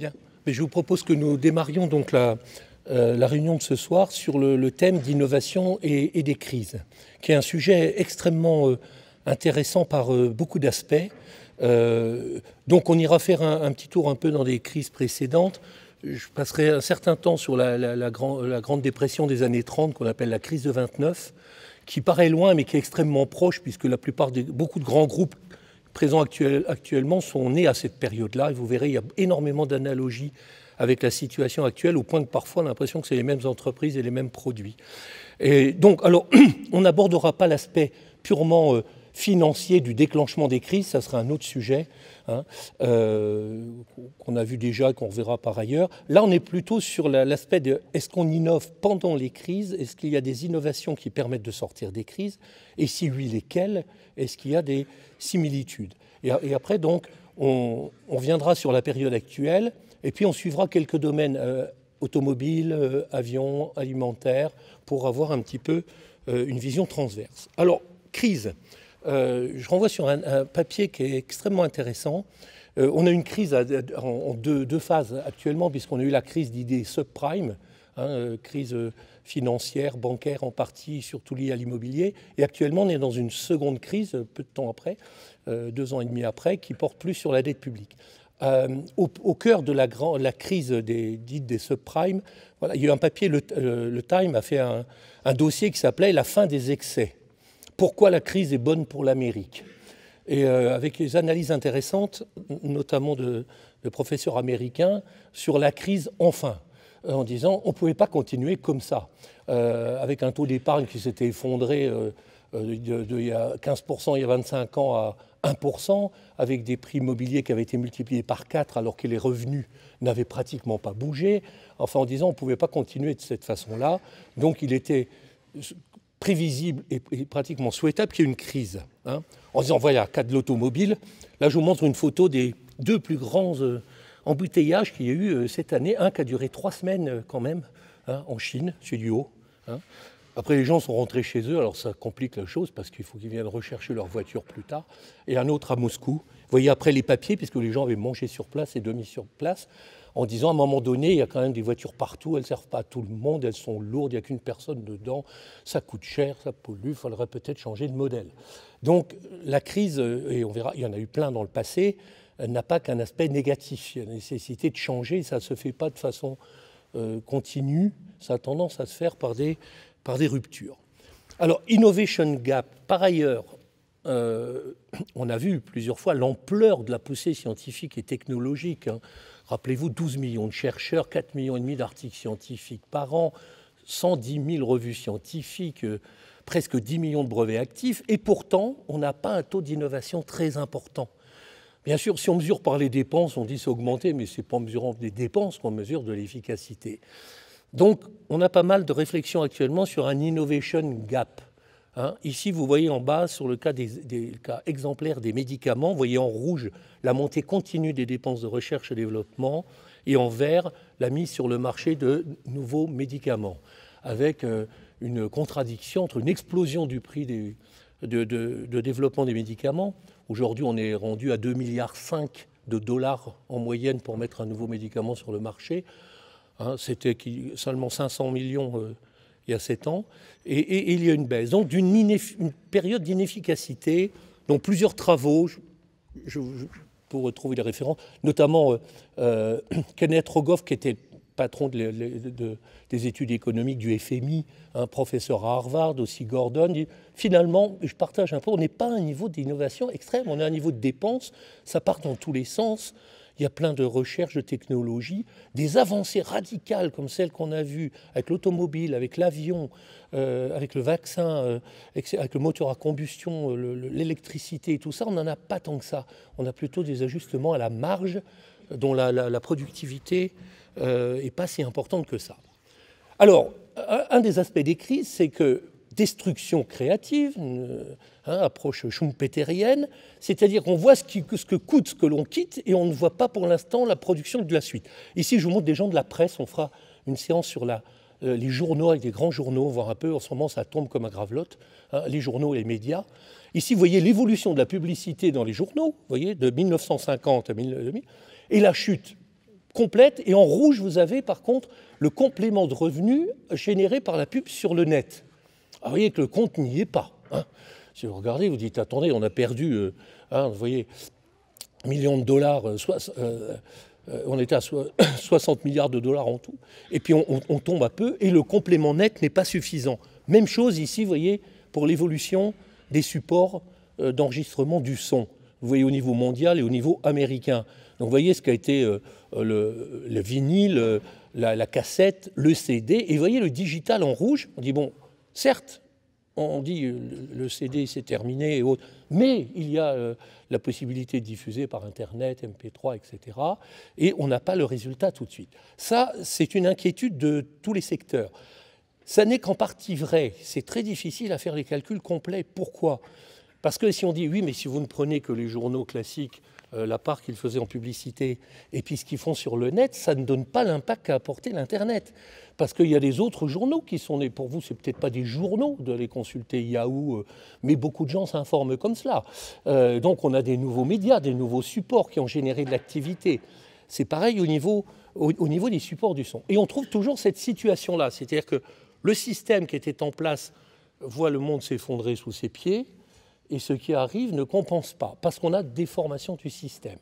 Bien. Mais je vous propose que nous démarrions donc la réunion de ce soir sur le thème d'innovation et des crises, qui est un sujet extrêmement intéressant par beaucoup d'aspects. Donc on ira faire un petit tour un peu dans des crises précédentes. Je passerai un certain temps sur la Grande Dépression des années 30, qu'on appelle la crise de 29, qui paraît loin mais qui est extrêmement proche, puisque beaucoup de grands groupes présents actuellement sont nés à cette période-là. Et vous verrez, il y a énormément d'analogies avec la situation actuelle, au point que parfois on a l'impression que c'est les mêmes entreprises et les mêmes produits. Et donc, alors, on n'abordera pas l'aspect purement financier du déclenchement des crises, ça sera un autre sujet, hein, qu'on a vu déjà et qu'on reverra par ailleurs. Là, on est plutôt sur l'aspect de est-ce qu'on innove pendant les crises, est-ce qu'il y a des innovations qui permettent de sortir des crises, et si oui, lesquelles, est-ce qu'il y a des similitudes. Et après, donc, on viendra sur la période actuelle, et puis on suivra quelques domaines automobiles, avions, alimentaires, pour avoir un petit peu une vision transverse. Alors, crise. Je renvoie sur un papier qui est extrêmement intéressant. On a une crise en deux phases actuellement, puisqu'on a eu la crise d'idées subprime, crise financière, bancaire en partie, surtout liée à l'immobilier. Et actuellement, on est dans une seconde crise, peu de temps après, 2 ans et demi après, qui porte plus sur la dette publique. Au cœur de la crise dites des subprimes, voilà, il y a eu un papier, le Time a fait un dossier qui s'appelait « La fin des excès ». Pourquoi la crise est bonne pour l'Amérique? Et avec des analyses intéressantes, notamment de professeurs américains, sur la crise enfin, en disant on ne pouvait pas continuer comme ça, avec un taux d'épargne qui s'était effondré il y a 15% il y a 25 ans à 1%, avec des prix immobiliers qui avaient été multipliés par 4 alors que les revenus n'avaient pratiquement pas bougé, enfin en disant on ne pouvait pas continuer de cette façon-là. Donc il était prévisible et pratiquement souhaitable qu'il y ait une crise. Hein, en disant, voilà, cas de l'automobile, là je vous montre une photo des 2 plus grands embouteillages qu'il y a eu cette année. Un qui a duré 3 semaines quand même, hein, en Chine, c'est du haut. Hein. Après, les gens sont rentrés chez eux, alors ça complique la chose parce qu'il faut qu'ils viennent rechercher leur voiture plus tard. Et un autre à Moscou. Vous voyez après les papiers, puisque les gens avaient mangé sur place et dormi sur place, en disant à un moment donné, il y a quand même des voitures partout, elles ne servent pas à tout le monde, elles sont lourdes, il n'y a qu'une personne dedans, ça coûte cher, ça pollue, il faudrait peut-être changer de modèle. Donc la crise, et on verra, il y en a eu plein dans le passé, n'a pas qu'un aspect négatif. Il y a la nécessité de changer, ça ne se fait pas de façon continue, ça a tendance à se faire par des ruptures. Alors, innovation gap, par ailleurs, on a vu plusieurs fois l'ampleur de la poussée scientifique et technologique. Hein. Rappelez-vous, 12 millions de chercheurs, 4,5 millions d'articles scientifiques par an, 110 000 revues scientifiques, presque 10 millions de brevets actifs, et pourtant, on n'a pas un taux d'innovation très important. Bien sûr, si on mesure par les dépenses, on dit c'est augmenté, mais ce n'est pas en mesurant des dépenses qu'on mesure de l'efficacité. Donc, on a pas mal de réflexions actuellement sur un innovation gap. Hein, ici, vous voyez en bas, sur le cas des cas exemplaires des médicaments, vous voyez en rouge la montée continue des dépenses de recherche et développement, et en vert, la mise sur le marché de nouveaux médicaments, avec une contradiction entre une explosion du prix de développement des médicaments. Aujourd'hui, on est rendu à 2,5 milliards de dollars en moyenne pour mettre un nouveau médicament sur le marché. Hein, c'était seulement 500 millions il y a 7 ans, et il y a une baisse. Donc une période d'inefficacité, dont plusieurs travaux, je pour retrouver les références, notamment Kenneth Rogoff, qui était patron des études économiques du FMI, un professeur à Harvard, aussi Gordon, dit, finalement, je partage un peu, on n'est pas à un niveau d'innovation extrême, on est à un niveau de dépenses, ça part dans tous les sens. Il y a plein de recherches, de technologies, des avancées radicales comme celles qu'on a vues avec l'automobile, avec l'avion, avec le vaccin, avec le moteur à combustion, l'électricité et tout ça. On n'en a pas tant que ça. On a plutôt des ajustements à la marge dont la productivité n'est pas si importante que ça. Alors, un des aspects des crises, c'est que destruction créative, approche schumpeterienne, c'est-à-dire qu'on voit ce que coûte ce que l'on quitte et on ne voit pas pour l'instant la production de la suite. Ici, je vous montre des gens de la presse, on fera une séance sur les journaux, avec des grands journaux, voir un peu, en ce moment ça tombe comme un gravelotte, hein, les journaux et les médias. Ici, vous voyez l'évolution de la publicité dans les journaux, vous voyez, de 1950 à 2000, et la chute complète. Et en rouge, vous avez par contre le complément de revenus généré par la pub sur le net. Alors, vous voyez que le compte n'y est pas. Hein. Si vous regardez, vous dites, attendez, on a perdu, vous voyez, millions de dollars, on était à 60 milliards de dollars en tout. Et puis on tombe à peu, et le complément net n'est pas suffisant. Même chose ici, vous voyez, pour l'évolution des supports d'enregistrement du son. Vous voyez au niveau mondial et au niveau américain. Donc vous voyez ce qu'a été le vinyle, la cassette, le CD. Et vous voyez le digital en rouge. On dit, bon, certes, on dit le CD c'est terminé et autres, mais il y a la possibilité de diffuser par Internet, MP3, etc. Et on n'a pas le résultat tout de suite. Ça, c'est une inquiétude de tous les secteurs. Ça n'est qu'en partie vrai. C'est très difficile à faire les calculs complets. Pourquoi ? Parce que si on dit, oui, mais si vous ne prenez que les journaux classiques, la part qu'ils faisaient en publicité, et puis ce qu'ils font sur le net, ça ne donne pas l'impact qu'a apporté l'Internet. Parce qu'il y a des autres journaux qui sont nés. Pour vous, ce n'est peut-être pas des journaux d'aller consulter Yahoo, mais beaucoup de gens s'informent comme cela. Donc on a des nouveaux médias, des nouveaux supports qui ont généré de l'activité. C'est pareil au niveau des supports du son. Et on trouve toujours cette situation-là. C'est-à-dire que le système qui était en place voit le monde s'effondrer sous ses pieds, et ce qui arrive ne compense pas, parce qu'on a déformation du système.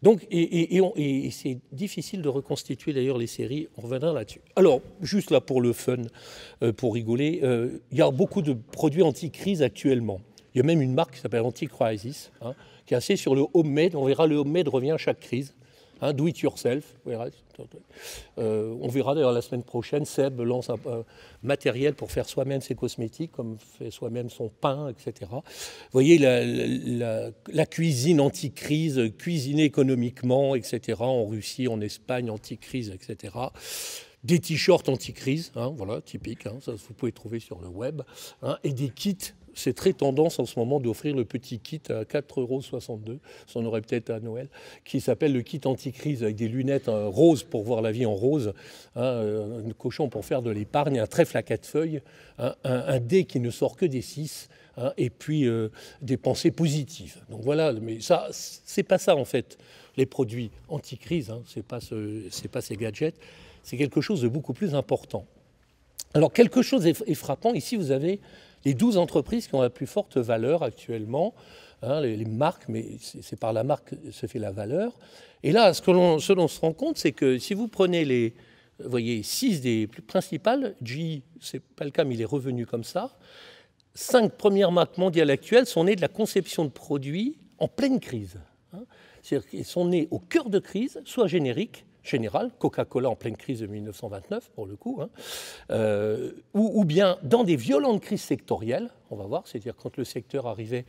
Donc, et c'est difficile de reconstituer d'ailleurs les séries, on reviendra là-dessus. Alors, juste là pour le fun, pour rigoler, il y a beaucoup de produits anti-crise actuellement. Il y a même une marque qui s'appelle Anti-Crisis, qui est assez sur le homemade. On verra, le homemade revient à chaque crise. Do it yourself. On verra d'ailleurs la semaine prochaine, Seb lance un matériel pour faire soi-même ses cosmétiques, comme fait soi-même son pain, etc. Vous voyez la cuisine anti-crise, cuisiner économiquement, etc. En Russie, en Espagne, anti-crise, etc. Des t-shirts anti-crise, voilà, typique, ça vous pouvez trouver sur le web, et des kits. C'est très tendance en ce moment d'offrir le petit kit à 4,62 €, ça en aurait peut-être à Noël, qui s'appelle le kit anti-crise, avec des lunettes roses pour voir la vie en rose, un cochon pour faire de l'épargne, un trèfle à 4 feuilles, un dé qui ne sort que des 6, et puis des pensées positives. Donc voilà, mais ça, c'est pas ça en fait, les produits anti-crise, c'est pas ces gadgets, c'est quelque chose de beaucoup plus important. Alors quelque chose est frappant, ici vous avez les 12 entreprises qui ont la plus forte valeur actuellement, les marques, mais c'est par la marque que se fait la valeur. Et là, ce dont on se rend compte, c'est que si vous prenez vous voyez, 6 des plus principales, GE, c'est pas le cas, mais il est revenu comme ça, 5 premières marques mondiales actuelles sont nées de la conception de produits en pleine crise. C'est-à-dire qu'ils sont nés au cœur de crise, soit générique, général, Coca-Cola en pleine crise de 1929 pour le coup, ou bien dans des violentes crises sectorielles, on va voir, c'est-à-dire quand le secteur arrivait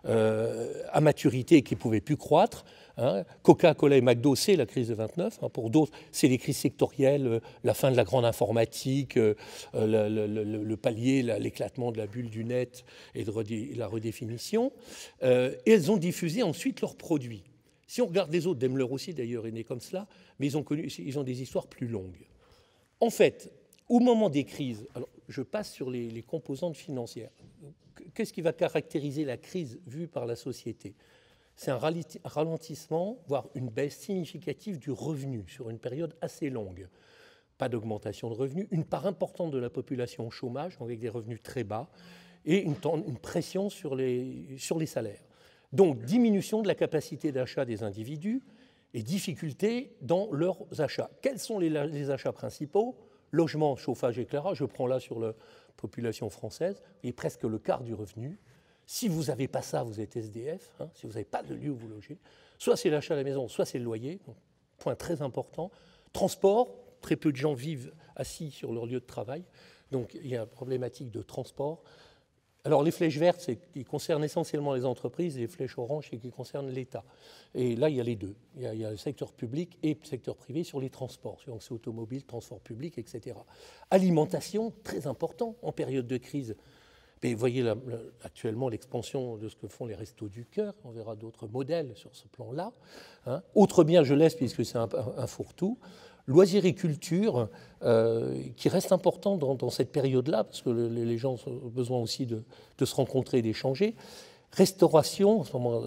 à maturité et qu'il ne pouvait plus croître. Coca-Cola et McDo, c'est la crise de 29. Pour d'autres, c'est les crises sectorielles, la fin de la grande informatique, le palier, l'éclatement de la bulle du net et de la redéfinition. Et elles ont diffusé ensuite leurs produits. Si on regarde les autres, Daimler aussi d'ailleurs est né comme cela, mais ils ont des histoires plus longues. En fait, au moment des crises, alors je passe sur les composantes financières. Qu'est-ce qui va caractériser la crise vue par la société ? C'est un ralentissement, voire une baisse significative du revenu sur une période assez longue. Pas d'augmentation de revenus, une part importante de la population au chômage, avec des revenus très bas, et une pression sur les salaires. Donc, diminution de la capacité d'achat des individus et difficultés dans leurs achats. Quels sont les achats principaux ? Logement, chauffage, éclairage. Je prends là sur la population française, et presque le quart du revenu. Si vous n'avez pas ça, vous êtes SDF, si vous n'avez pas de lieu où vous loger. Soit c'est l'achat à la maison, soit c'est le loyer. Donc, point très important. Transport, très peu de gens vivent assis sur leur lieu de travail. Donc, il y a une problématique de transport. Alors, les flèches vertes, c'est qui concernent essentiellement les entreprises, et les flèches oranges, c'est qui concernent l'État. Et là, il y a les deux. Il y a le secteur public et le secteur privé sur les transports, donc c'est automobile, transport public, etc. Alimentation, très important en période de crise. Mais vous voyez actuellement l'expansion de ce que font les Restos du Cœur. On verra d'autres modèles sur ce plan-là. Autre bien, je laisse puisque c'est un fourre-tout. Loisirs et culture, qui reste important dans cette période-là, parce que les gens ont besoin aussi de se rencontrer et d'échanger. Restauration, en ce moment,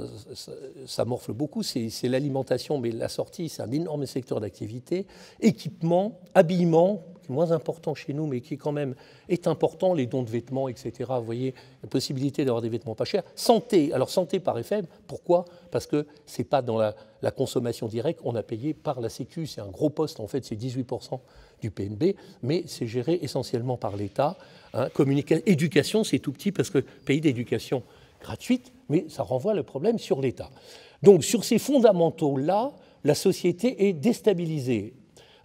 ça morfle beaucoup, c'est l'alimentation, mais la sortie, c'est un énorme secteur d'activité. Équipement, habillement, qui est moins important chez nous, mais qui quand même est important, les dons de vêtements, etc. Vous voyez, la possibilité d'avoir des vêtements pas chers. Santé, alors santé paraît faible, pourquoi? Parce que ce n'est pas dans la consommation directe, on a payé par la Sécu, c'est un gros poste, en fait, c'est 18% du PNB, mais c'est géré essentiellement par l'État. Hein. Éducation, c'est tout petit, parce que pays d'éducation gratuite, mais ça renvoie le problème sur l'État. Donc sur ces fondamentaux-là, la société est déstabilisée,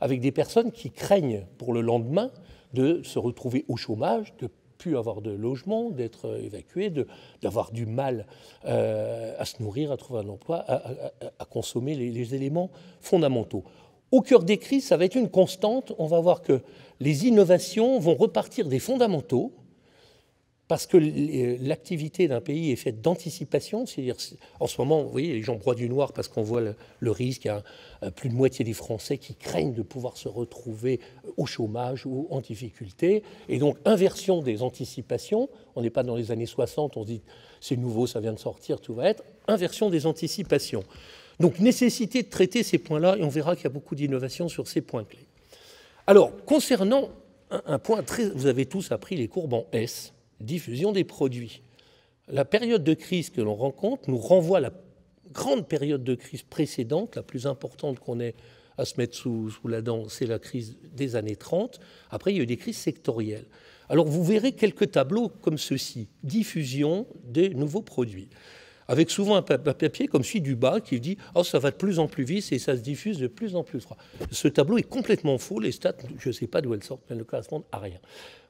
avec des personnes qui craignent pour le lendemain de se retrouver au chômage, de ne plus avoir de logement, d'être évacué, d'avoir du mal à se nourrir, à trouver un emploi, à consommer les éléments fondamentaux. Au cœur des crises, ça va être une constante. On va voir que les innovations vont repartir des fondamentaux, parce que l'activité d'un pays est faite d'anticipation, c'est-à-dire, en ce moment, vous voyez, les gens broient du noir parce qu'on voit le risque, il y a plus de moitié des Français qui craignent de pouvoir se retrouver au chômage ou en difficulté, et donc inversion des anticipations, on n'est pas dans les années 60, on se dit c'est nouveau, ça vient de sortir, tout va être, inversion des anticipations. Donc nécessité de traiter ces points-là, et on verra qu'il y a beaucoup d'innovations sur ces points clés. Alors, concernant un point très... Vous avez tous appris les courbes en S, diffusion des produits. La période de crise que l'on rencontre nous renvoie à la grande période de crise précédente, la plus importante qu'on ait à se mettre sous la dent, c'est la crise des années 30. Après, il y a eu des crises sectorielles. Alors, vous verrez quelques tableaux comme ceci, diffusion des nouveaux produits, avec souvent un papier comme celui du bas qui dit « Oh, ça va de plus en plus vite et ça se diffuse de plus en plus froid ». Ce tableau est complètement faux, les stats, je ne sais pas d'où elles sortent, mais elles ne correspondent à rien.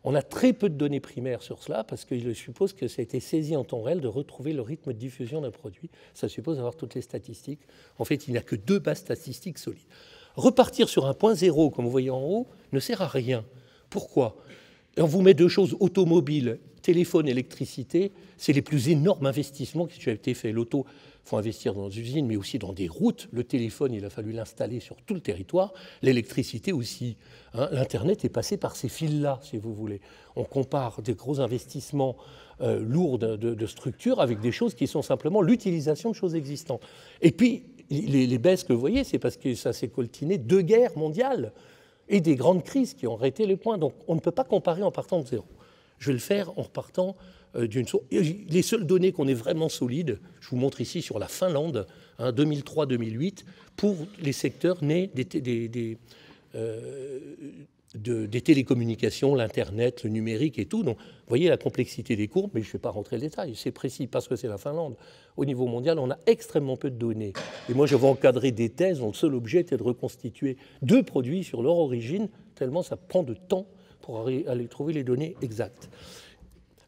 On a très peu de données primaires sur cela, parce que je suppose que ça a été saisi en temps réel de retrouver le rythme de diffusion d'un produit. Ça suppose avoir toutes les statistiques. En fait, il n'y a que 2 bases statistiques solides. Repartir sur un point zéro, comme vous voyez en haut, ne sert à rien. Pourquoi? On vous met 2 choses, automobile, téléphone, électricité, c'est les plus énormes investissements qui ont été faits. L'auto, il faut investir dans des usines, mais aussi dans des routes. Le téléphone, il a fallu l'installer sur tout le territoire. L'électricité aussi. Hein. L'Internet est passé par ces fils-là, si vous voulez. On compare des gros investissements lourds de structures avec des choses qui sont simplement l'utilisation de choses existantes. Et puis, les baisses que vous voyez, c'est parce que ça s'est coltiné 2 guerres mondiales et des grandes crises qui ont arrêté les points. Donc, on ne peut pas comparer en partant de zéro. Je vais le faire en repartant d'une source. Les seules données qu'on ait vraiment solides, je vous montre ici sur la Finlande, hein, 2003-2008, pour les secteurs nés des télécommunications, l'Internet, le numérique et tout. Donc, vous voyez la complexité des courbes, mais je ne vais pas rentrer le détail. C'est précis parce que c'est la Finlande. Au niveau mondial, on a extrêmement peu de données. Et moi, je vais encadrer des thèses dont le seul objet était de reconstituer 2 produits sur leur origine, tellement ça prend de temps pour aller trouver les données exactes.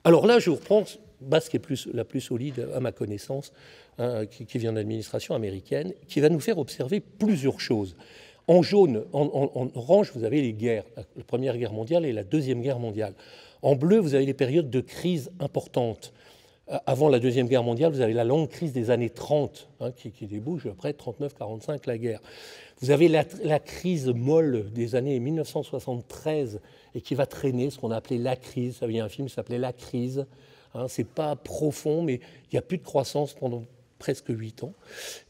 Alors là, je vous reprends base qui est la plus solide à ma connaissance, hein, qui vient de l'administration américaine, qui va nous faire observer plusieurs choses. En jaune, en orange, vous avez les guerres, la Première Guerre mondiale et la Deuxième Guerre mondiale. En bleu, vous avez les périodes de crise importantes. Avant la Deuxième Guerre mondiale, vous avez la longue crise des années 30, hein, qui débouche après 39-45, la guerre. Vous avez la crise molle des années 1973 et qui va traîner ce qu'on a appelé la crise. Il y a un film qui s'appelait La crise. Hein, c'est pas profond, mais il n'y a plus de croissance pendant presque 8 ans.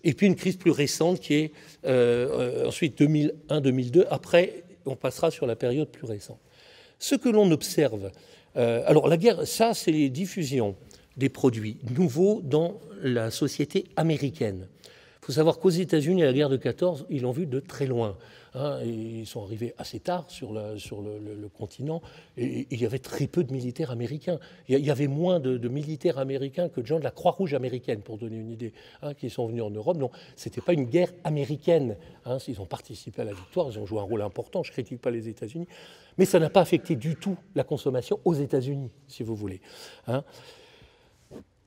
Et puis une crise plus récente qui est ensuite 2001-2002. Après, on passera sur la période plus récente. Ce que l'on observe, alors la guerre, ça c'est les diffusions des produits nouveaux dans la société américaine. Il faut savoir qu'aux États-Unis, à la guerre de 14, ils l'ont vu de très loin. Hein, et ils sont arrivés assez tard sur le continent, et il y avait très peu de militaires américains. Il y avait moins de militaires américains que de gens de la Croix-Rouge américaine, pour donner une idée, hein, qui sont venus en Europe. Donc, ce n'était pas une guerre américaine. Hein, ils ont participé à la victoire, ils ont joué un rôle important. Je ne critique pas les États-Unis, mais ça n'a pas affecté du tout la consommation aux États-Unis, si vous voulez. Hein.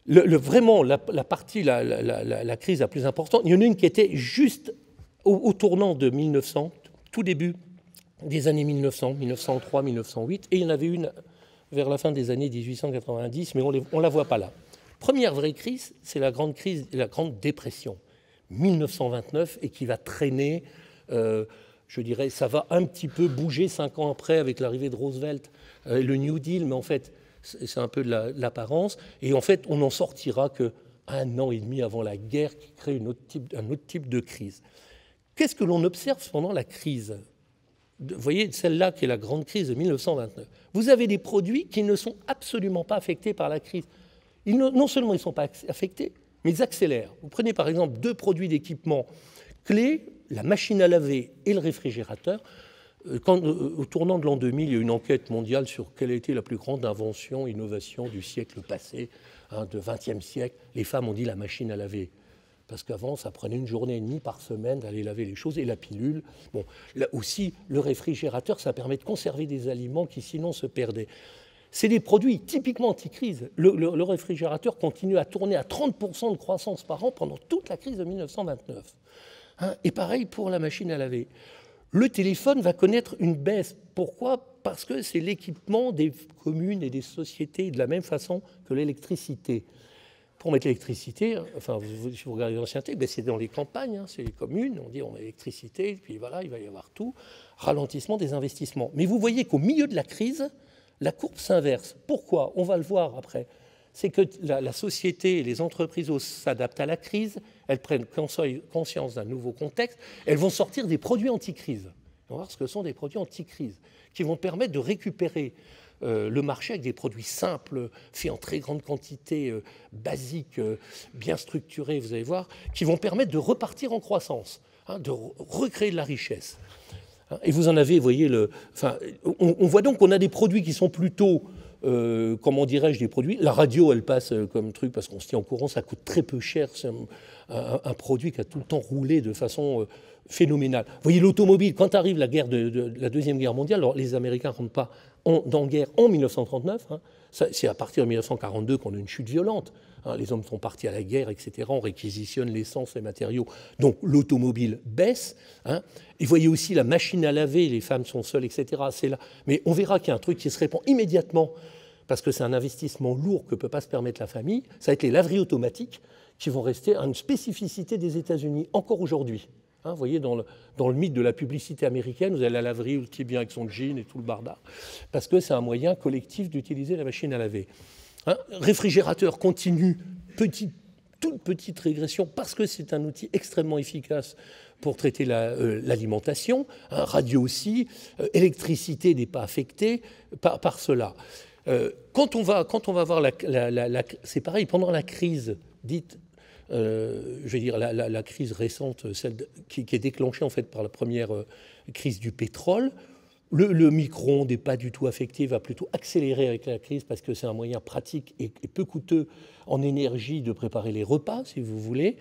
Vraiment, la partie, la crise la plus importante, il y en a une qui était juste au tournant de 1900, tout début des années 1900, 1903, 1908, et il y en avait une vers la fin des années 1890, mais on ne la voit pas là. Première vraie crise, c'est la grande crise, la Grande Dépression, 1929, et qui va traîner, je dirais, ça va un petit peu bouger 5 ans après avec l'arrivée de Roosevelt, le New Deal, mais en fait, c'est un peu de l'apparence. Et en fait, on n'en sortira qu'un an et demi avant la guerre qui crée un autre type de crise. Qu'est-ce que l'on observe pendant la crise ? Vous voyez, celle-là qui est la grande crise de 1929. Vous avez des produits qui ne sont absolument pas affectés par la crise. Non seulement ils ne sont pas affectés, mais ils accélèrent. Vous prenez par exemple 2 produits d'équipement clés, la machine à laver et le réfrigérateur. Au tournant de l'an 2000, il y a eu une enquête mondiale sur quelle a été la plus grande invention, innovation du siècle passé, du XXe siècle. Les femmes ont dit la machine à laver. Parce qu'avant, ça prenait 1 journée et demie par semaine d'aller laver les choses, et la pilule. Bon, là aussi, le réfrigérateur, ça permet de conserver des aliments qui sinon se perdaient. C'est des produits typiquement anti-crise. Le réfrigérateur continue à tourner à 30% de croissance par an pendant toute la crise de 1929. Et pareil pour la machine à laver. Le téléphone va connaître une baisse. Pourquoi ? Parce que c'est l'équipement des communes et des sociétés de la même façon que l'électricité. Pour mettre l'électricité, enfin, si vous regardez l'ancien texte, c'est dans les campagnes, c'est les communes, on dit on met l'électricité, puis voilà, il va y avoir tout, ralentissement des investissements. Mais vous voyez qu'au milieu de la crise, la courbe s'inverse. Pourquoi ? On va le voir après. C'est que la société et les entreprises s'adaptent à la crise, elles prennent conscience d'un nouveau contexte, elles vont sortir des produits anti-crise. On va voir ce que sont des produits anti-crise, qui vont permettre de récupérer le marché avec des produits simples, faits en très grande quantité, basiques, bien structurés, vous allez voir, qui vont permettre de repartir en croissance, de recréer de la richesse. Et vous en avez, vous voyez, on voit donc qu'on a des produits qui sont plutôt, comment dirais-je, des produits. La radio, elle passe comme truc parce qu'on se tient au courant, ça coûte très peu cher. C'est un produit qui a tout le temps roulé de façon phénoménale. Vous voyez, l'automobile, quand arrive la guerre de la Deuxième Guerre mondiale, alors les Américains ne rentrent pas en guerre en 1939. C'est à partir de 1942 qu'on a une chute violente. Les hommes sont partis à la guerre, etc. On réquisitionne l'essence, les matériaux. Donc l'automobile baisse. Et vous voyez aussi la machine à laver, les femmes sont seules, etc. C'est là. Mais on verra qu'il y a un truc qui se répand immédiatement, parce que c'est un investissement lourd que ne peut pas se permettre la famille. Ça va être les laveries automatiques qui vont rester une spécificité des États-Unis, encore aujourd'hui. Vous voyez, dans le mythe de la publicité américaine, vous avez la laverie qui vient avec son jean et tout le bardard, parce que c'est un moyen collectif d'utiliser la machine à laver. Réfrigérateur continu, toute petite régression, parce que c'est un outil extrêmement efficace pour traiter l'alimentation. Radio aussi, électricité n'est pas affectée par cela. Quand on va voir c'est pareil, pendant la crise dite, je vais dire la crise récente, celle qui est déclenchée en fait par la première crise du pétrole, le micro-ondes n'est pas du tout affecté, va plutôt accélérer avec la crise parce que c'est un moyen pratique et peu coûteux en énergie de préparer les repas, si vous voulez.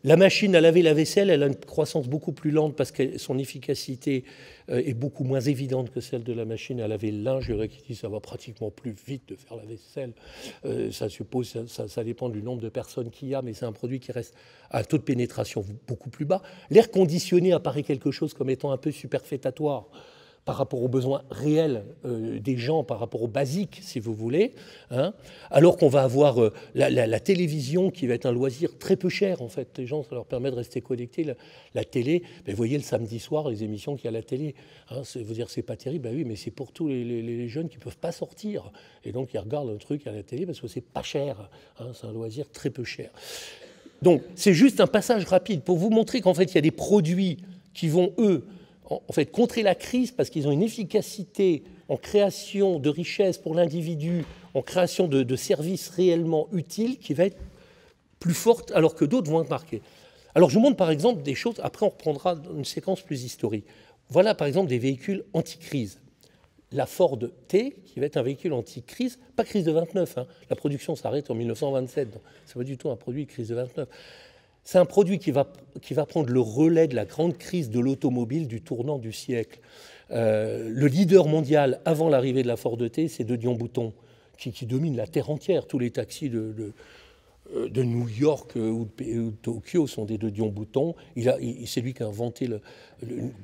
La machine à laver la vaisselle, elle a une croissance beaucoup plus lente parce que son efficacité est beaucoup moins évidente que celle de la machine à laver le linge. Il y en a qui disent que ça va pratiquement plus vite de faire la vaisselle. Ça dépend du nombre de personnes qu'il y a, mais c'est un produit qui reste à un taux de pénétration beaucoup plus bas. L'air conditionné apparaît quelque chose comme étant un peu superfétatoire par rapport aux besoins réels des gens, par rapport aux basiques, si vous voulez, alors qu'on va avoir la télévision qui va être un loisir très peu cher, en fait. Les gens, ça leur permet de rester connectés. La télé, vous voyez le samedi soir, les émissions qu'il y a à la télé. Vous dire c'est pas terrible, oui, mais c'est pour tous les jeunes qui ne peuvent pas sortir. Et donc, ils regardent un truc à la télé parce que c'est pas cher. C'est un loisir très peu cher. Donc, c'est juste un passage rapide pour vous montrer qu'en fait, il y a des produits qui vont, eux, en fait, contrer la crise parce qu'ils ont une efficacité en création de richesses pour l'individu, en création de services réellement utiles qui va être plus forte alors que d'autres vont être marqués. Alors je vous montre par exemple des choses, après on reprendra une séquence plus historique. Voilà par exemple des véhicules anti-crise. La Ford T, qui va être un véhicule anti-crise, pas crise de 29, la production s'arrête en 1927, donc c'est pas du tout un produit crise de 29. C'est un produit qui va prendre le relais de la grande crise de l'automobile du tournant du siècle. Le leader mondial avant l'arrivée de la Ford T, c'est de Dion Bouton, qui domine la terre entière. Tous les taxis de New York ou de Tokyo sont des de Dion Bouton. C'est lui qui a inventé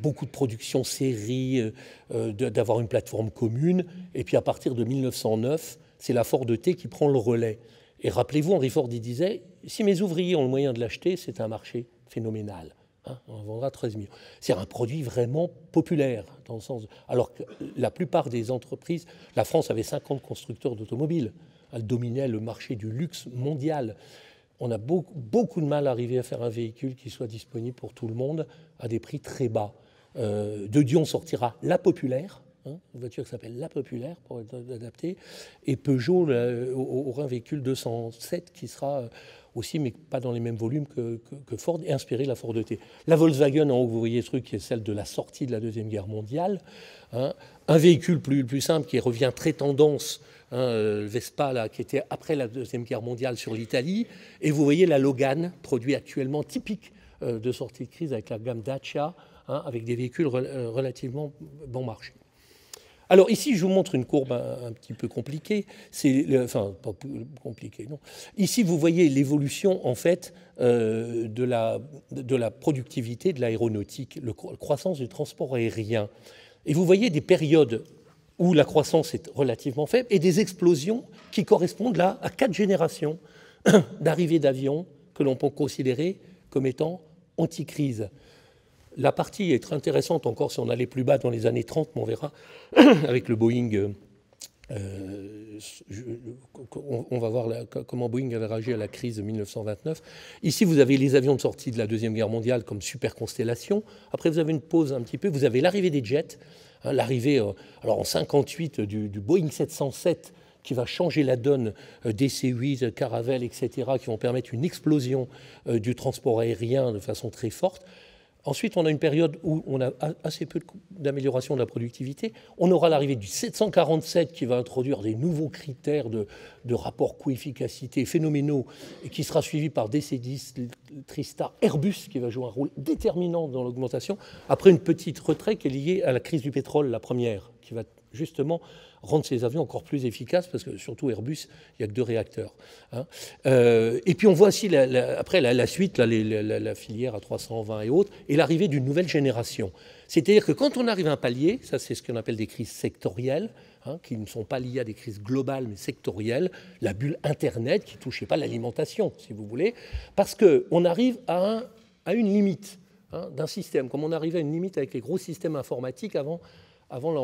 beaucoup de production série, d'avoir une plateforme commune. Et puis à partir de 1909, c'est la Ford T qui prend le relais. Et rappelez-vous, Henry Ford il disait, si mes ouvriers ont le moyen de l'acheter, c'est un marché phénoménal. Hein, on en vendra 13 millions. C'est un produit vraiment populaire, dans le sens. Alors que la plupart des entreprises, la France avait 50 constructeurs d'automobiles. Elle dominait le marché du luxe mondial. On a beaucoup de mal à arriver à faire un véhicule qui soit disponible pour tout le monde à des prix très bas. De Dion sortira la Populaire, hein, une voiture qui s'appelle la Populaire pour être adaptée, et Peugeot aura un véhicule 207 qui sera aussi, mais pas dans les mêmes volumes que Ford, et inspiré de la Ford E-T. La Volkswagen, en haut, vous voyez ce truc, qui est celle de la sortie de la Deuxième Guerre mondiale. Hein. Un véhicule plus simple qui revient très tendance, hein, le Vespa, là, qui était après la Deuxième Guerre mondiale sur l'Italie. Et vous voyez la Logan, produit actuellement typique de sortie de crise avec la gamme Dacia, hein, avec des véhicules relativement bon marché. Alors ici, je vous montre une courbe un petit peu compliquée. Enfin, pas compliquée, non. Ici, vous voyez l'évolution, en fait, de la productivité de l'aéronautique, la croissance du transport aérien. Et vous voyez des périodes où la croissance est relativement faible et des explosions qui correspondent là à 4 générations d'arrivées d'avions que l'on peut considérer comme étant anti-crise. La partie est très intéressante encore si on allait plus bas dans les années 30, mais on verra avec le Boeing. On va voir comment Boeing avait réagi à la crise de 1929. Ici, vous avez les avions de sortie de la Deuxième Guerre mondiale comme Super Constellation. Après, vous avez une pause un petit peu. Vous avez l'arrivée des jets. Hein, l'arrivée, alors en 58, du Boeing 707 qui va changer la donne des C-8, Caravelle, etc., qui vont permettre une explosion du transport aérien de façon très forte. Ensuite, on a une période où on a assez peu d'amélioration de la productivité. On aura l'arrivée du 747 qui va introduire des nouveaux critères de rapport coût-efficacité phénoménaux et qui sera suivi par DC-10, Tristar, Airbus qui va jouer un rôle déterminant dans l'augmentation. Après une petite retrait qui est liée à la crise du pétrole, la première, qui va justement rendre ces avions encore plus efficaces, parce que surtout Airbus, il n'y a que 2 réacteurs. Hein. Et puis on voit aussi après la suite, là, la filière à 320 et autres, et l'arrivée d'une nouvelle génération. C'est-à-dire que quand on arrive à un palier, ça c'est ce qu'on appelle des crises sectorielles, hein, qui ne sont pas liées à des crises globales, mais sectorielles, la bulle Internet qui ne touchait pas l'alimentation, si vous voulez, parce qu'on arrive à une limite, hein, d'un système, comme on arrivait à une limite avec les gros systèmes informatiques avant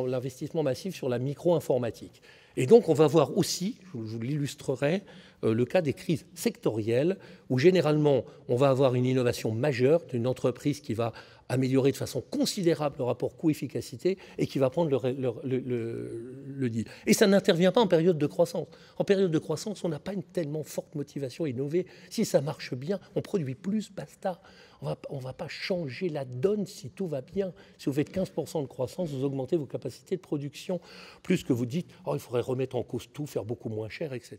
l'investissement massif sur la micro-informatique. Et donc, on va voir aussi, je vous l'illustrerai, le cas des crises sectorielles, où généralement, on va avoir une innovation majeure d'une entreprise qui va améliorer de façon considérable le rapport coût-efficacité et qui va prendre le deal. Et ça n'intervient pas en période de croissance. En période de croissance, on n'a pas une tellement forte motivation à innover. Si ça marche bien, on produit plus, basta. On ne va pas changer la donne si tout va bien. Si vous faites 15% de croissance, vous augmentez vos capacités de production. Plus que vous dites, oh, il faudrait remettre en cause tout, faire beaucoup moins cher, etc.